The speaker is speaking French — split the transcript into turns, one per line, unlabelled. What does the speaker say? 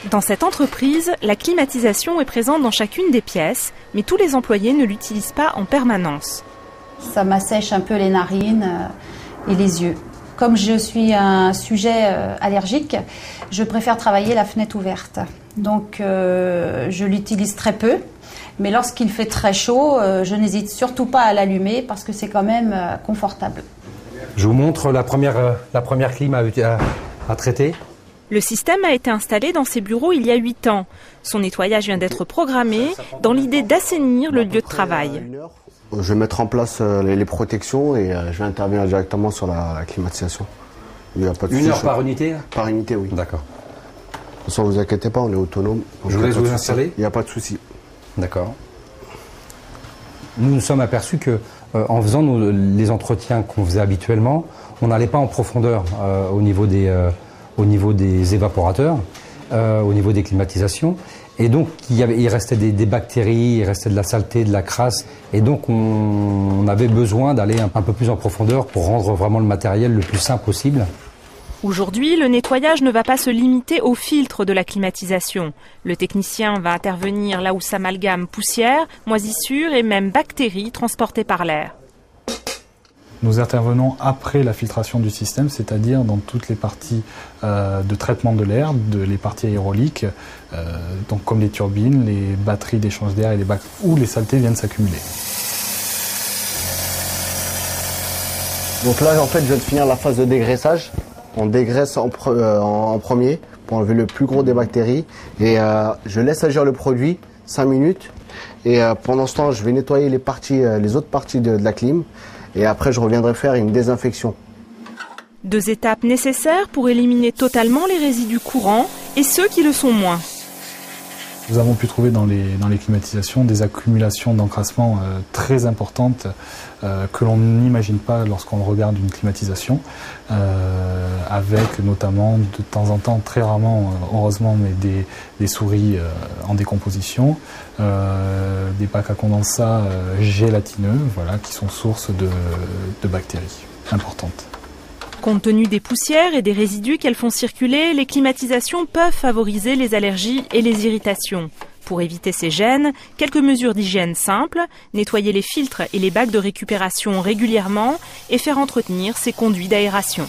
Dans cette entreprise, la climatisation est présente dans chacune des pièces, mais tous les employés ne l'utilisent pas en permanence.
Ça m'assèche un peu les narines et les yeux. Comme je suis un sujet allergique, je préfère travailler la fenêtre ouverte. Donc je l'utilise très peu, mais lorsqu'il fait très chaud, je n'hésite surtout pas à l'allumer parce que c'est quand même confortable.
Je vous montre la première clim à traiter.
Le système a été installé dans ces bureaux il y a 8 ans. Son nettoyage vient d'être programmé dans l'idée d'assainir le lieu de travail.
Je vais mettre en place les protections et je vais intervenir directement sur la climatisation. Il n'y a pas de
Une heure par unité?
Par unité, oui.
D'accord.
Ne vous inquiétez pas, on est autonome.
Je vous laisse vous installer?
Il n'y a pas de souci.
D'accord. Nous nous sommes aperçus que en faisant les entretiens qu'on faisait habituellement, on n'allait pas en profondeur au niveau des évaporateurs, au niveau des climatisations. Et donc, il restait des bactéries, il restait de la saleté, de la crasse. Et donc, on avait besoin d'aller un peu plus en profondeur pour rendre vraiment le matériel le plus simple possible.
Aujourd'hui, le nettoyage ne va pas se limiter au filtre de la climatisation. Le technicien va intervenir là où s'amalgament poussière, moisissures et même bactéries transportées par l'air.
Nous intervenons après la filtration du système, c'est-à-dire dans toutes les parties de traitement de l'air, les parties aéroliques, donc comme les turbines, les batteries d'échange d'air et les bacs où les saletés viennent s'accumuler.
Donc là, en fait, je viens de finir la phase de dégraissage. On dégraisse en premier pour enlever le plus gros des bactéries et je laisse agir le produit 5 minutes et pendant ce temps, je vais nettoyer les autres parties de la clim. Et après, je reviendrai faire une désinfection.
2 étapes nécessaires pour éliminer totalement les résidus courants et ceux qui le sont moins.
Nous avons pu trouver dans les climatisations des accumulations d'encrassement très importantes que l'on n'imagine pas lorsqu'on regarde une climatisation, avec notamment de temps en temps, très rarement, heureusement, mais des souris en décomposition, des bacs à condensat gélatineux, voilà, qui sont source de bactéries importantes.
Compte tenu des poussières et des résidus qu'elles font circuler, les climatisations peuvent favoriser les allergies et les irritations. Pour éviter ces gènes, quelques mesures d'hygiène simples, nettoyer les filtres et les bacs de récupération régulièrement et faire entretenir ces conduits d'aération.